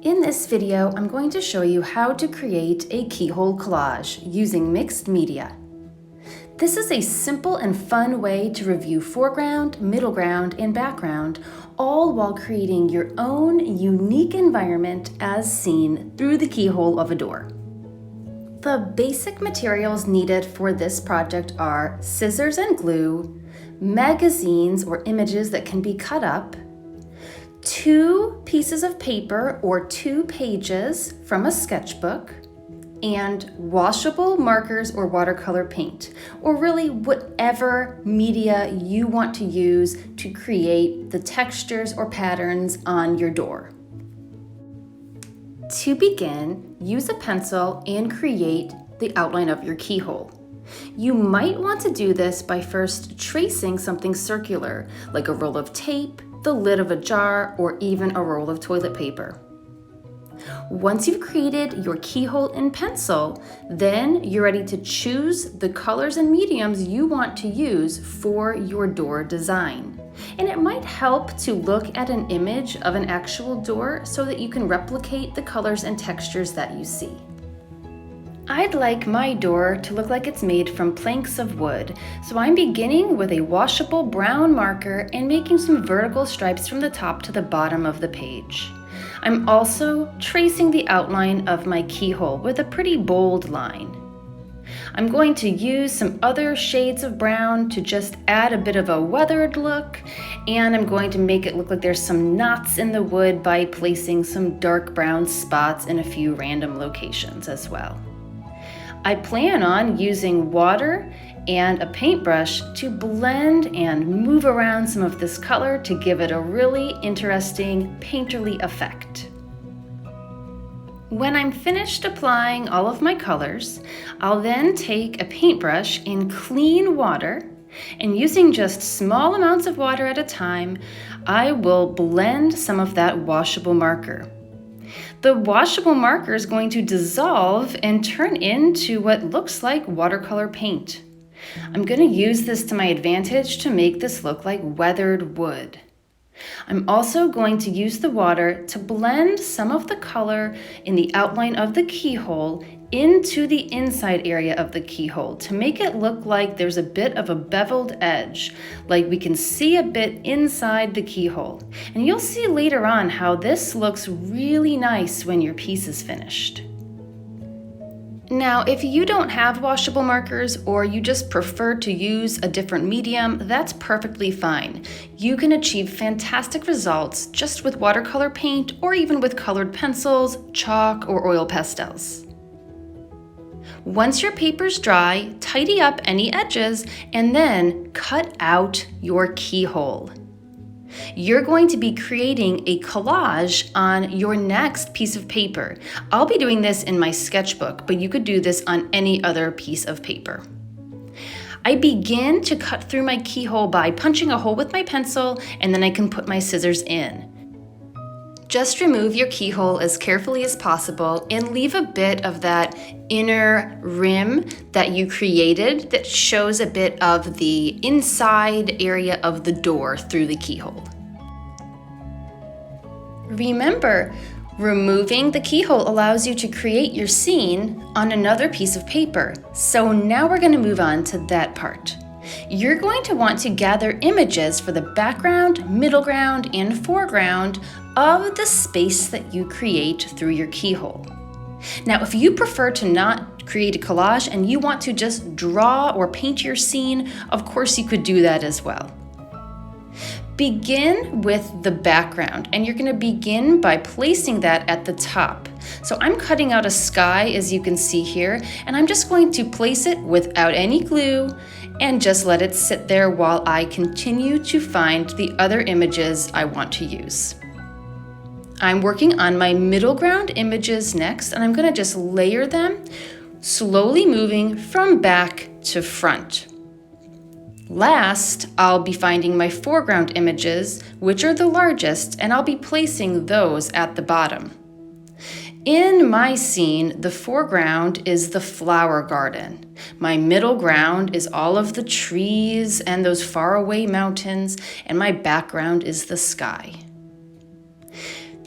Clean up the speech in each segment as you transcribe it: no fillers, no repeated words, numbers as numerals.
In this video, I'm going to show you how to create a keyhole collage using mixed media. This is a simple and fun way to review foreground, middle ground, and background, all while creating your own unique environment as seen through the keyhole of a door. The basic materials needed for this project are scissors and glue, magazines or images that can be cut up, 2 pieces of paper or 2 pages from a sketchbook, and washable markers or watercolor paint, or really whatever media you want to use to create the textures or patterns on your door. To begin, use a pencil and create the outline of your keyhole. You might want to do this by first tracing something circular, like a roll of tape, the lid of a jar, or even a roll of toilet paper. Once you've created your keyhole in pencil, then you're ready to choose the colors and mediums you want to use for your door design. And it might help to look at an image of an actual door so that you can replicate the colors and textures that you see. I'd like my door to look like it's made from planks of wood, so I'm beginning with a washable brown marker and making some vertical stripes from the top to the bottom of the page. I'm also tracing the outline of my keyhole with a pretty bold line. I'm going to use some other shades of brown to just add a bit of a weathered look, and I'm going to make it look like there's some knots in the wood by placing some dark brown spots in a few random locations as well. I plan on using water and a paintbrush to blend and move around some of this color to give it a really interesting painterly effect. When I'm finished applying all of my colors, I'll then take a paintbrush in clean water, and using just small amounts of water at a time, I will blend some of that washable marker. The washable marker is going to dissolve and turn into what looks like watercolor paint. I'm going to use this to my advantage to make this look like weathered wood. I'm also going to use the water to blend some of the color in the outline of the keyhole into the inside area of the keyhole to make it look like there's a bit of a beveled edge, like we can see a bit inside the keyhole. And you'll see later on how this looks really nice when your piece is finished. Now, if you don't have washable markers or you just prefer to use a different medium, that's perfectly fine. You can achieve fantastic results just with watercolor paint or even with colored pencils, chalk, or oil pastels. Once your paper's dry, tidy up any edges and then cut out your keyhole. You're going to be creating a collage on your next piece of paper. I'll be doing this in my sketchbook, but you could do this on any other piece of paper. I begin to cut through my keyhole by punching a hole with my pencil, and then I can put my scissors in. Just remove your keyhole as carefully as possible and leave a bit of that inner rim that you created that shows a bit of the inside area of the door through the keyhole. Remember, removing the keyhole allows you to create your scene on another piece of paper. So now we're going to move on to that part. You're going to want to gather images for the background, middle ground, and foreground of the space that you create through your keyhole. Now, if you prefer to not create a collage and you want to just draw or paint your scene, of course you could do that as well. Begin with the background, and you're going to begin by placing that at the top. So I'm cutting out a sky, as you can see here, and I'm just going to place it without any glue and just let it sit there while I continue to find the other images I want to use. I'm working on my middle ground images next, and I'm going to just layer them, slowly moving from back to front. Last, I'll be finding my foreground images, which are the largest, and I'll be placing those at the bottom. In my scene, the foreground is the flower garden. My middle ground is all of the trees and those faraway mountains, and my background is the sky.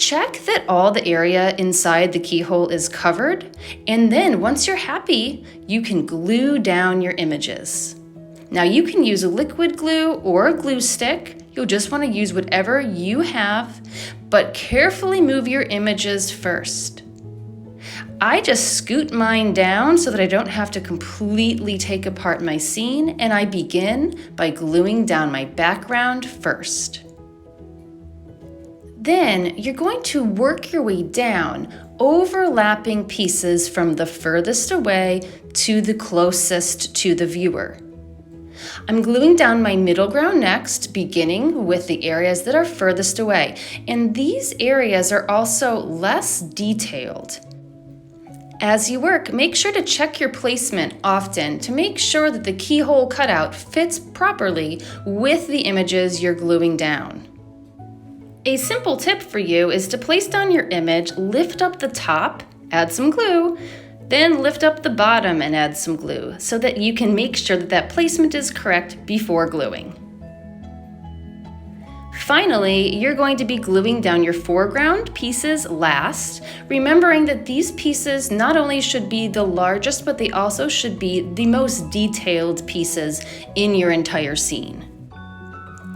Check that all the area inside the keyhole is covered, and then once you're happy, you can glue down your images. Now you can use a liquid glue or a glue stick. You'll just want to use whatever you have, but carefully move your images first. I just scoot mine down so that I don't have to completely take apart my scene, and I begin by gluing down my background first. Then you're going to work your way down, overlapping pieces from the furthest away to the closest to the viewer. I'm gluing down my middle ground next, beginning with the areas that are furthest away, and these areas are also less detailed. As you work, make sure to check your placement often to make sure that the keyhole cutout fits properly with the images you're gluing down. A simple tip for you is to place down your image, lift up the top, add some glue, then lift up the bottom and add some glue so that you can make sure that that placement is correct before gluing. Finally, you're going to be gluing down your foreground pieces last, remembering that these pieces not only should be the largest, but they also should be the most detailed pieces in your entire scene.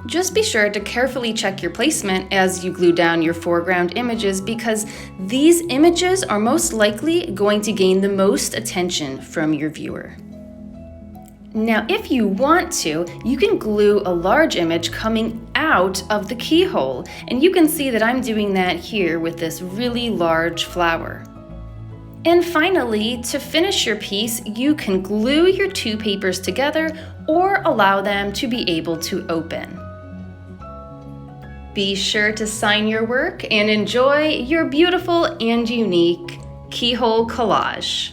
Just be sure to carefully check your placement as you glue down your foreground images because these images are most likely going to gain the most attention from your viewer. Now, if you want to, you can glue a large image coming out of the keyhole, and you can see that I'm doing that here with this really large flower. And finally, to finish your piece, you can glue your two papers together or allow them to be able to open. Be sure to sign your work and enjoy your beautiful and unique keyhole collage.